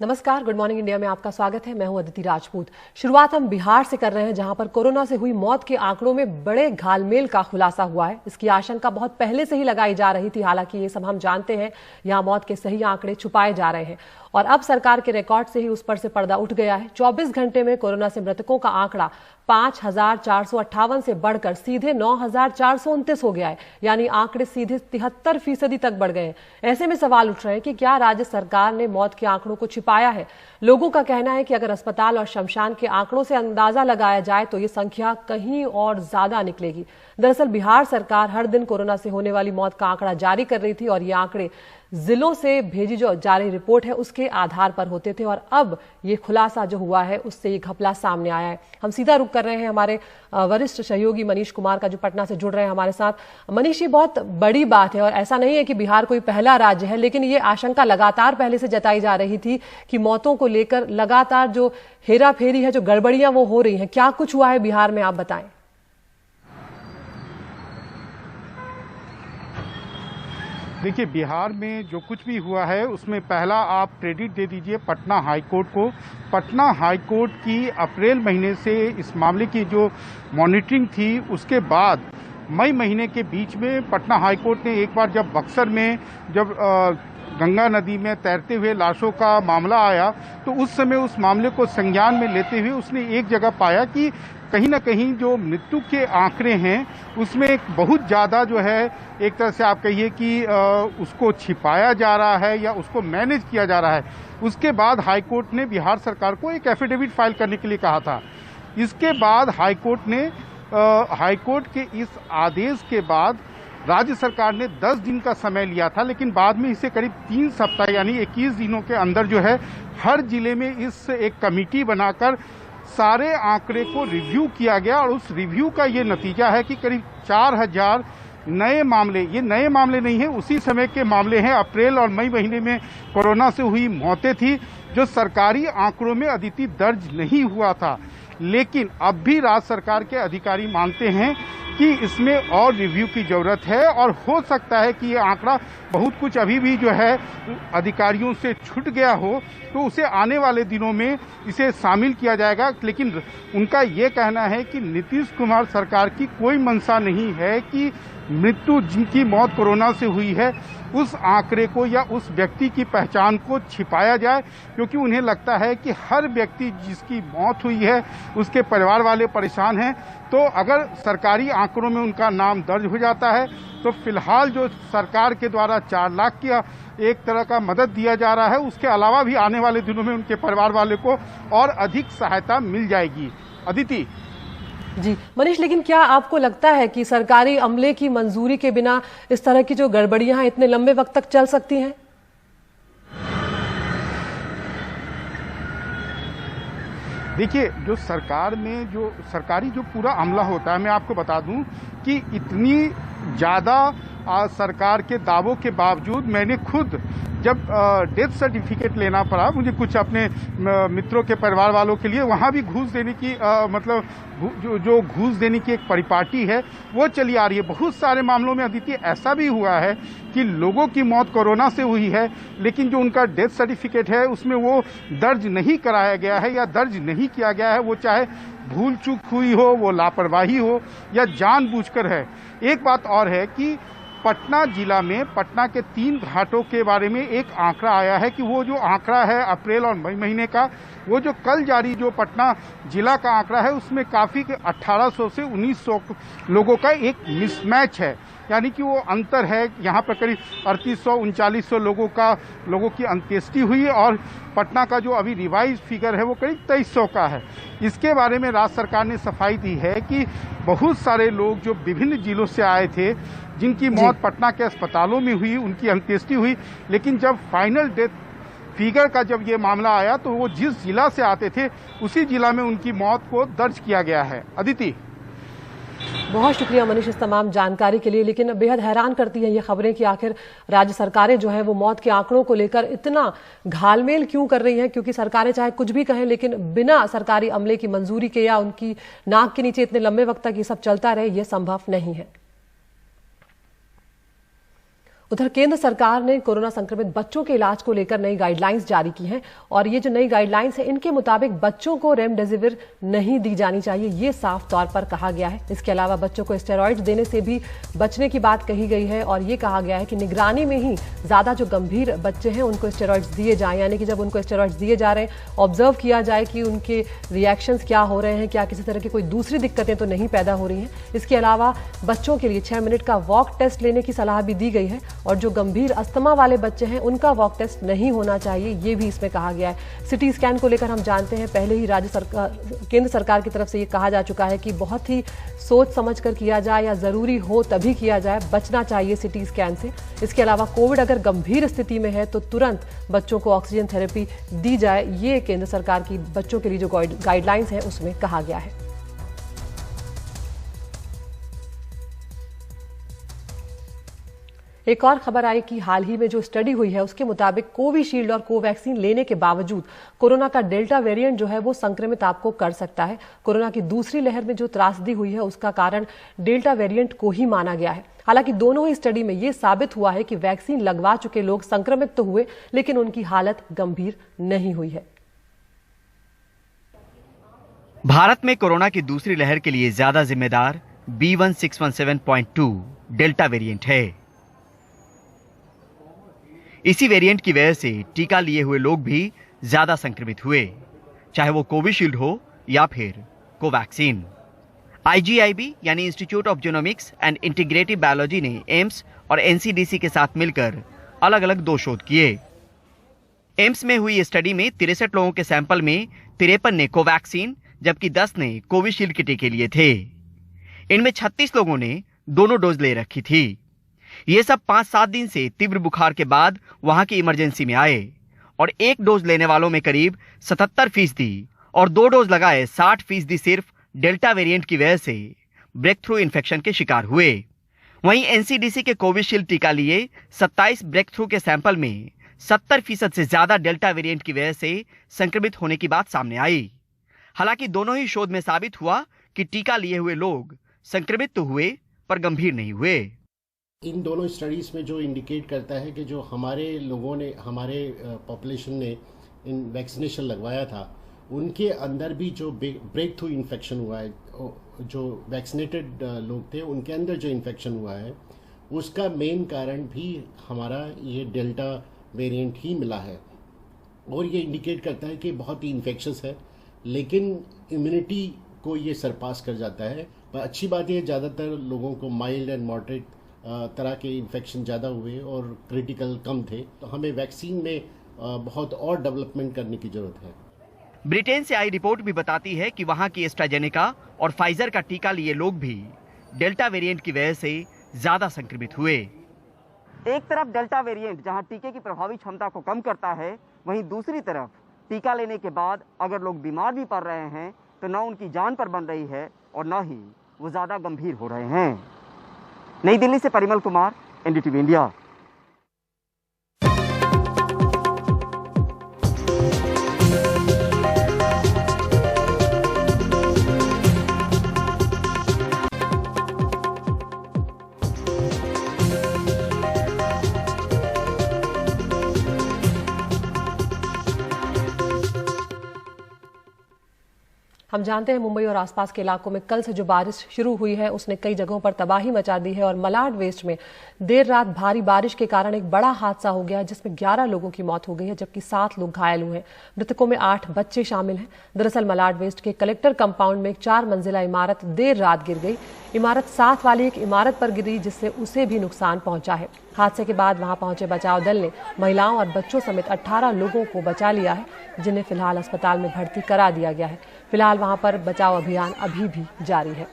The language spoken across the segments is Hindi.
नमस्कार, गुड मॉर्निंग इंडिया में आपका स्वागत है। मैं हूं अदिति राजपूत। शुरुआत हम बिहार से कर रहे हैं, जहां पर कोरोना से हुई मौत के आंकड़ों में बड़े घालमेल का खुलासा हुआ है। इसकी आशंका बहुत पहले से ही लगाई जा रही थी। हालांकि ये सब हम जानते हैं, यहां मौत के सही आंकड़े छुपाए जा रहे हैं और अब सरकार के रिकॉर्ड से ही उस पर से पर्दा उठ गया है। 24 घंटे में कोरोना से मृतकों का आंकड़ा 5,458 से बढ़कर सीधे 9,429 हो गया है, यानी आंकड़े सीधे 73% तक बढ़ गए हैं। ऐसे में सवाल उठ रहे हैं कि क्या राज्य सरकार ने मौत के आंकड़ों को छिपाया है। लोगों का कहना है कि अगर अस्पताल और शमशान के आंकड़ों से अंदाजा लगाया जाए तो ये संख्या कहीं और ज्यादा निकलेगी। दरअसल बिहार सरकार हर दिन कोरोना से होने वाली मौत का आंकड़ा जारी कर रही थी और ये आंकड़े जिलों से भेजी जो जारी रिपोर्ट है उसके आधार पर होते थे और अब ये खुलासा जो हुआ है उससे ये घपला सामने आया है। हम सीधा रुख कर रहे हैं हमारे वरिष्ठ सहयोगी मनीष कुमार का, जो पटना से जुड़ रहे हैं हमारे साथ। मनीष, ये बहुत बड़ी बात है और ऐसा नहीं है कि बिहार कोई पहला राज्य है, लेकिन ये आशंका लगातार पहले से जताई जा रही थी कि मौतों को लेकर लगातार जो हेरा फेरी है, जो गड़बड़ियां वो हो रही हैं। क्या कुछ हुआ है बिहार में, आप बताएं। देखिए, बिहार में जो कुछ भी हुआ है उसमें पहला आप क्रेडिट दे दीजिए पटना हाईकोर्ट को। पटना हाईकोर्ट की अप्रैल महीने से इस मामले की जो मॉनिटरिंग थी, उसके बाद मई महीने के बीच में पटना हाईकोर्ट ने एक बार जब बक्सर में गंगा नदी में तैरते हुए लाशों का मामला आया तो उस समय उस मामले को संज्ञान में लेते हुए उसने एक जगह पाया कि कहीं ना कहीं जो मृत्यु के आंकड़े हैं उसमें बहुत ज़्यादा जो है, एक तरह से आप कहिए कि उसको छिपाया जा रहा है या उसको मैनेज किया जा रहा है। उसके बाद हाईकोर्ट ने बिहार सरकार को एक एफिडेविट फाइल करने के लिए कहा था। इसके बाद हाईकोर्ट के इस आदेश के बाद राज्य सरकार ने 10 दिन का समय लिया था, लेकिन बाद में इसे करीब 3 सप्ताह यानी 21 दिनों के अंदर जो है हर जिले में इस एक कमेटी बनाकर सारे आंकड़े को रिव्यू किया गया और उस रिव्यू का ये नतीजा है कि करीब 4,000 नए मामले, ये नए मामले नहीं है, उसी समय के मामले हैं। अप्रैल और मई महीने में कोरोना से हुई मौतें थी जो सरकारी आंकड़ों में अदिति दर्ज नहीं हुआ था। लेकिन अब भी राज्य सरकार के अधिकारी मानते हैं कि इसमें और रिव्यू की जरूरत है और हो सकता है कि ये आंकड़ा बहुत कुछ अभी भी जो है अधिकारियों से छूट गया हो, तो उसे आने वाले दिनों में इसे शामिल किया जाएगा। लेकिन उनका ये कहना है कि नीतीश कुमार सरकार की कोई मंशा नहीं है कि मृत्यु, जिनकी मौत कोरोना से हुई है, उस आंकड़े को या उस व्यक्ति की पहचान को छिपाया जाए, क्योंकि उन्हें लगता है कि हर व्यक्ति जिसकी मौत हुई है उसके परिवार वाले परेशान हैं। तो अगर सरकारी आंकड़ों में उनका नाम दर्ज हो जाता है तो फिलहाल जो सरकार के द्वारा 4 लाख की एक तरह का मदद दिया जा रहा है, उसके अलावा भी आने वाले दिनों में उनके परिवार वाले को और अधिक सहायता मिल जाएगी। अदिति जी मनीष, लेकिन क्या आपको लगता है कि सरकारी अमले की मंजूरी के बिना इस तरह की जो गड़बड़ियां हैं इतने लंबे वक्त तक चल सकती हैं? देखिए, जो सरकार में जो सरकारी जो पूरा अमला होता है, मैं आपको बता दूं कि इतनी ज़्यादा सरकार के दावों के बावजूद मैंने खुद जब डेथ सर्टिफिकेट लेना पड़ा मुझे कुछ अपने मित्रों के परिवार वालों के लिए, वहाँ भी घूस देने की जो घूस देने की एक परिपाटी है वो चली आ रही है। बहुत सारे मामलों में अदिति ऐसा भी हुआ है कि लोगों की मौत कोरोना से हुई है, लेकिन जो उनका डेथ सर्टिफिकेट है उसमें वो दर्ज नहीं कराया गया है या दर्ज नहीं किया गया है। वो चाहे भूल चूक हुई हो, वो लापरवाही हो या जानबूझकर है। एक बात और है कि पटना जिला में पटना के 3 घाटों के बारे में एक आंकड़ा आया है कि वो जो आंकड़ा है अप्रैल और मई महीने का, वो जो कल जारी जो पटना जिला का आंकड़ा है उसमें काफ़ी 1800 से 1900 लोगों का एक मिसमैच है, यानी कि वो अंतर है। यहाँ पर करीब 3800-3900 लोगों की अंत्येष्टि हुई और पटना का जो अभी रिवाइज फिगर है वो करीब 2300 का है। इसके बारे में राज्य सरकार ने सफाई दी है कि बहुत सारे लोग जो विभिन्न जिलों से आए थे, जिनकी मौत पटना के अस्पतालों में हुई, उनकी अंत्येष्टि हुई, लेकिन जब फाइनल डेथ फिगर का जब ये मामला आया तो वो जिस जिला से आते थे उसी जिला में उनकी मौत को दर्ज किया गया है। अदिति, बहुत शुक्रिया मनीष इस तमाम जानकारी के लिए। लेकिन बेहद हैरान करती है ये खबरें कि आखिर राज्य सरकारें जो है वो मौत के आंकड़ों को लेकर इतना घालमेल क्यों कर रही हैं, क्योंकि सरकारें चाहे कुछ भी कहें लेकिन बिना सरकारी अमले की मंजूरी के या उनकी नाक के नीचे इतने लंबे वक्त तक ये सब चलता रहे, ये संभव नहीं है। उधर केंद्र सरकार ने कोरोना संक्रमित बच्चों के इलाज को लेकर नई गाइडलाइंस जारी की हैं और ये जो नई गाइडलाइंस है इनके मुताबिक बच्चों को रेमडेसिविर नहीं दी जानी चाहिए, ये साफ तौर पर कहा गया है। इसके अलावा बच्चों को स्टेरॉइड्स देने से भी बचने की बात कही गई है और ये कहा गया है कि निगरानी में ही ज्यादा जो गंभीर बच्चे हैं उनको स्टेरॉइड्स दिए जाएं, यानी कि जब उनको स्टेरॉइड्स दिए जा रहे हैं ऑब्जर्व किया जाए कि उनके रिएक्शंस क्या हो रहे हैं, क्या किसी तरह की कोई दूसरी दिक्कतें तो नहीं पैदा हो रही हैं। इसके अलावा बच्चों के लिए 6 मिनट का वॉक टेस्ट लेने की सलाह भी दी गई है और जो गंभीर अस्थमा वाले बच्चे हैं उनका वॉक टेस्ट नहीं होना चाहिए, ये भी इसमें कहा गया है। सिटी स्कैन को लेकर हम जानते हैं पहले ही केंद्र सरकार की तरफ से ये कहा जा चुका है कि बहुत ही सोच समझ कर किया जाए या जरूरी हो तभी किया जाए, बचना चाहिए सिटी स्कैन से। इसके अलावा कोविड अगर गंभीर स्थिति में है तो तुरंत बच्चों को ऑक्सीजन थेरेपी दी जाए, ये केंद्र सरकार की बच्चों के लिए जो गाइडलाइंस है उसमें कहा गया है। एक और खबर आई कि हाल ही में जो स्टडी हुई है उसके मुताबिक कोविशील्ड और कोवैक्सीन लेने के बावजूद कोरोना का डेल्टा वेरिएंट जो है वो संक्रमित आपको कर सकता है। कोरोना की दूसरी लहर में जो त्रासदी हुई है उसका कारण डेल्टा वेरिएंट को ही माना गया है। हालांकि दोनों ही स्टडी में ये साबित हुआ है कि वैक्सीन लगवा चुके लोग संक्रमित तो हुए लेकिन उनकी हालत गंभीर नहीं हुई है। भारत में कोरोना की दूसरी लहर के लिए ज्यादा जिम्मेदार B1617.2 डेल्टा वेरिएंट है। इसी वेरिएंट की वजह से टीका लिए हुए लोग भी ज्यादा संक्रमित हुए, चाहे वो कोविशील्ड हो या फिर कोवैक्सीन। IGIB यानी institute of genomics and integrative biology ने एम्स और NCDC के साथ मिलकर अलग अलग 2 शोध किए। एम्स में हुई स्टडी में 63 लोगों के सैंपल में 53 ने कोवैक्सीन जबकि 10 ने कोविशील्ड के टीके लिए थे। इनमें 36 लोगों ने दोनों डोज ले रखी थी। ये सब 5-7 दिन से तीव्र बुखार के बाद वहां की इमरजेंसी में आए और 1 डोज लेने वालों में करीब 77% और 2 डोज लगाए 60% सिर्फ डेल्टा वेरिएंट की वजह से ब्रेक थ्रू इन्फेक्शन के शिकार हुए। वहीं NCDC के कोविशील्ड टीका लिए 27 ब्रेक थ्रू के सैंपल में 70% से ज्यादा डेल्टा वेरिएंट की वजह से संक्रमित होने की बात सामने आई। हालांकि दोनों ही शोध में साबित हुआ कि टीका लिए हुए लोग संक्रमित तो हुए पर गंभीर नहीं हुए। इन दोनों स्टडीज़ में जो इंडिकेट करता है कि जो हमारे लोगों ने, हमारे पॉपुलेशन ने इन वैक्सीनेशन लगवाया था उनके अंदर भी जो ब्रेक थ्रू इन्फेक्शन हुआ है, जो वैक्सीनेटेड लोग थे उनके अंदर जो इन्फेक्शन हुआ है उसका मेन कारण भी हमारा ये डेल्टा वेरिएंट ही मिला है। और ये इंडिकेट करता है कि बहुत ही इन्फेक्शस है लेकिन इम्यूनिटी को ये सरपास कर जाता है। पर अच्छी बात है ज़्यादातर लोगों को माइल्ड एंड मॉडरेट तरह के इन्फेक्शन ज़्यादा हुए और क्रिटिकल कम थे। तो हमें वैक्सीन में बहुत और डेवलपमेंट करने की जरूरत है। ब्रिटेन से आई रिपोर्ट भी बताती है कि वहां की एस्ट्राजेनेका और फाइजर का टीका लिए लोग भी डेल्टा वेरिएंट की वजह से ज्यादा संक्रमित हुए। एक तरफ डेल्टा वेरिएंट जहां टीके की प्रभावी क्षमता को कम करता है, वहीं दूसरी तरफ टीका लेने के बाद अगर लोग बीमार भी पड़ रहे हैं तो न उनकी जान पर बन रही है और न ही वो ज्यादा गंभीर हो रहे हैं। नई दिल्ली से परिमल कुमार, NDTV इंडिया। हम जानते हैं मुंबई और आसपास के इलाकों में कल से जो बारिश शुरू हुई है उसने कई जगहों पर तबाही मचा दी है और मलाड वेस्ट में देर रात भारी बारिश के कारण एक बड़ा हादसा हो गया जिसमें 11 लोगों की मौत हो गई है जबकि 7 लोग घायल हुए हैं। मृतकों में 8 बच्चे शामिल हैं। दरअसल मलाड वेस्ट के कलेक्टर कंपाउंड में एक 4 मंजिला इमारत देर रात गिर गई। इमारत साथ वाली एक इमारत पर गिरी जिससे उसे भी नुकसान पहुंचा है। हादसे के बाद वहां पहुंचे बचाव दल ने महिलाओं और बच्चों समेत 18 लोगों को बचा लिया है जिन्हें फिलहाल अस्पताल में भर्ती करा दिया गया है। फिलहाल वहां पर बचाव अभियान अभी भी जारी है।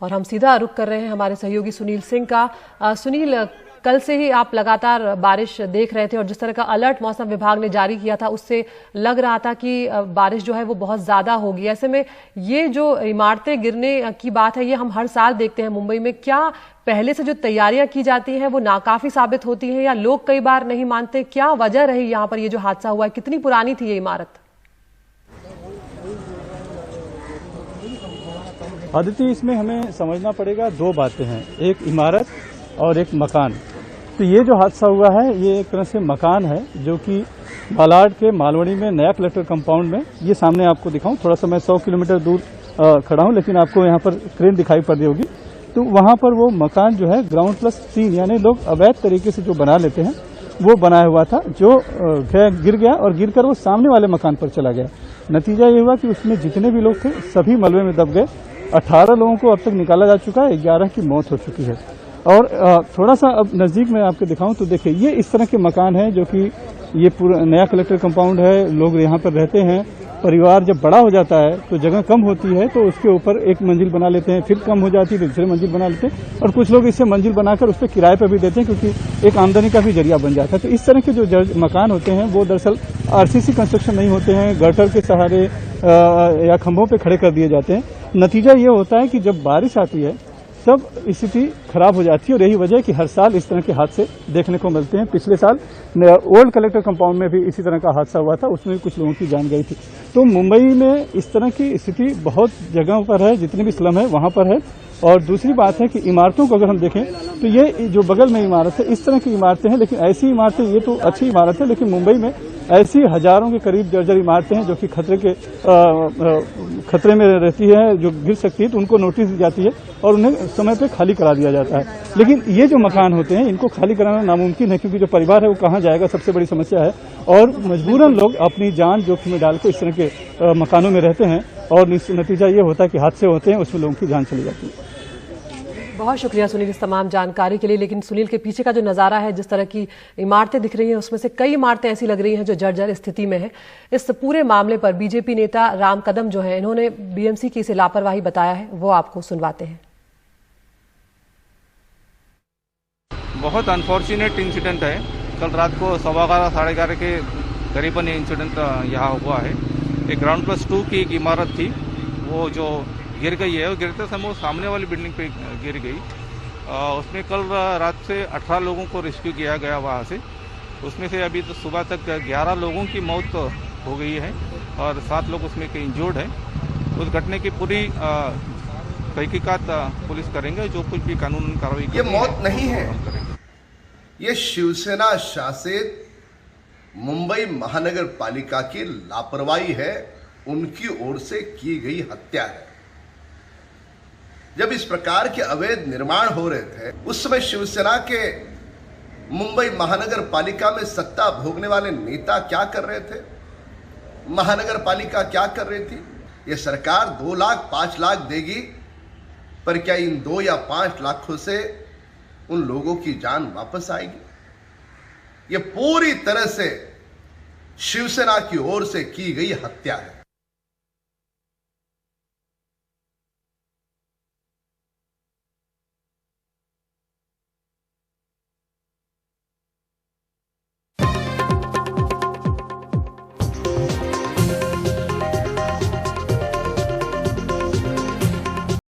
और हम सीधा रुख कर रहे हैं हमारे सहयोगी सुनील सिंह का। सुनील, कल से ही आप लगातार बारिश देख रहे थे और जिस तरह का अलर्ट मौसम विभाग ने जारी किया था उससे लग रहा था कि बारिश जो है वो बहुत ज्यादा होगी। ऐसे में ये जो इमारतें गिरने की बात है ये हम हर साल देखते हैं मुंबई में। क्या पहले से जो तैयारियां की जाती हैं वो नाकाफी साबित होती हैं या लोग कई बार नहीं मानते? क्या वजह रही यहाँ पर ये जो हादसा हुआ है? कितनी पुरानी थी ये इमारत? आदित्य, इसमें हमें समझना पड़ेगा दो बातें हैं, एक इमारत और एक मकान। तो ये जो हादसा हुआ है ये एक तरह से मकान है जो कि बालाड के मालवणी में नया कलेक्टर कंपाउंड में, ये सामने आपको दिखाऊं, थोड़ा सा मैं 100 किलोमीटर दूर खड़ा हूं लेकिन आपको यहाँ पर क्रेन दिखाई पड़ रही होगी। तो वहाँ पर वो मकान जो है ग्राउंड प्लस 3 यानी लोग अवैध तरीके से जो बना लेते हैं वो बनाया हुआ था, जो गिर गया और गिरकर वो सामने वाले मकान पर चला गया। नतीजा ये हुआ कि उसमें जितने भी लोग थे सभी मलबे में दब गए। 18 लोगों को अब तक निकाला जा चुका है, 11 की मौत हो चुकी है। और थोड़ा सा अब नज़दीक में आपको दिखाऊं तो देखिए ये इस तरह के मकान हैं जो कि ये पूरा नया कलेक्टर कंपाउंड है, लोग यहाँ पर रहते हैं। परिवार जब बड़ा हो जाता है तो जगह कम होती है तो उसके ऊपर एक मंजिल बना लेते हैं, फिर कम हो जाती है तो दूसरे मंजिल बना लेते हैं और कुछ लोग इससे मंजिल बनाकर उस पर किराए पर भी देते हैं क्योंकि एक आमदनी का भी जरिया बन जाता है। तो इस तरह के जो मकान होते हैं वो दरअसल आरसीसी कंस्ट्रक्शन नहीं होते हैं, गटर के सहारे या खंभों पे खड़े कर दिए जाते हैं। नतीजा ये होता है कि जब बारिश आती है तब स्थिति खराब हो जाती है और यही वजह है कि हर साल इस तरह के हादसे देखने को मिलते हैं। पिछले साल ओल्ड कलेक्टर कंपाउंड में भी इसी तरह का हादसा हुआ था, उसमें भी कुछ लोगों की जान गई थी। तो मुंबई में इस तरह की स्थिति बहुत जगहों पर है, जितने भी स्लम है वहां पर है। और दूसरी बात है कि इमारतों को अगर हम देखें तो ये जो बगल में इमारत है इस तरह की इमारतें हैं, लेकिन ऐसी इमारतें, ये तो अच्छी इमारत है लेकिन मुंबई में ऐसी हजारों के करीब जर्जर इमारतें हैं जो कि खतरे में रहती है, जो गिर सकती है, तो उनको नोटिस दी जाती है और उन्हें समय पे खाली करा दिया जाता है। लेकिन ये जो मकान होते हैं इनको खाली कराना नामुमकिन है क्योंकि जो परिवार है वो कहाँ जाएगा, सबसे बड़ी समस्या है। और मजबूरन लोग अपनी जान जोखिम में डालकर इस तरह के मकानों में रहते हैं और नतीजा ये होता है कि हादसे होते हैं, उसमें लोगों की जान चली जाती है। बहुत शुक्रिया सुनील इस तमाम जानकारी के लिए। लेकिन सुनील के पीछे का जो नज़ारा है, जिस तरह की इमारतें दिख रही हैं उसमें से कई इमारतें ऐसी लग रही हैं जो जर्जर स्थिति में है। इस पूरे मामले पर बीजेपी नेता राम कदम जो है इन्होंने बीएमसी की इसे लापरवाही बताया है, वो आपको सुनवाते हैं। बहुत अनफॉर्चुनेट इंसिडेंट है। कल रात को 11:15 साढ़े 11 के करीबन ये इंसिडेंट यहाँ हुआ है। एक ग्राउंड प्लस 2 की एक इमारत थी, वो जो गिर गई है, वो गिरते समय वो सामने वाली बिल्डिंग पे गिर गई। उसमें कल रात से 18 लोगों को रेस्क्यू किया गया वहाँ से। उसमें से अभी तो सुबह तक 11 लोगों की मौत हो गई है और 7 लोग उसमें के इंजर्ड हैं। उस घटने की पूरी तहकीकात पुलिस करेंगे, जो कुछ भी कानूनी कार्रवाई ये मौत नहीं है, ये शिवसेना शासित मुंबई महानगर पालिका की लापरवाही है, उनकी ओर से की गई हत्या है। जब इस प्रकार के अवैध निर्माण हो रहे थे उस समय शिवसेना के मुंबई महानगर पालिका में सत्ता भोगने वाले नेता क्या कर रहे थे, महानगर पालिका क्या कर रही थी? ये सरकार 2 लाख 5 लाख देगी, पर क्या इन 2 या 5 लाखों से उन लोगों की जान वापस आएगी? ये पूरी तरह से शिवसेना की ओर से की गई हत्या है।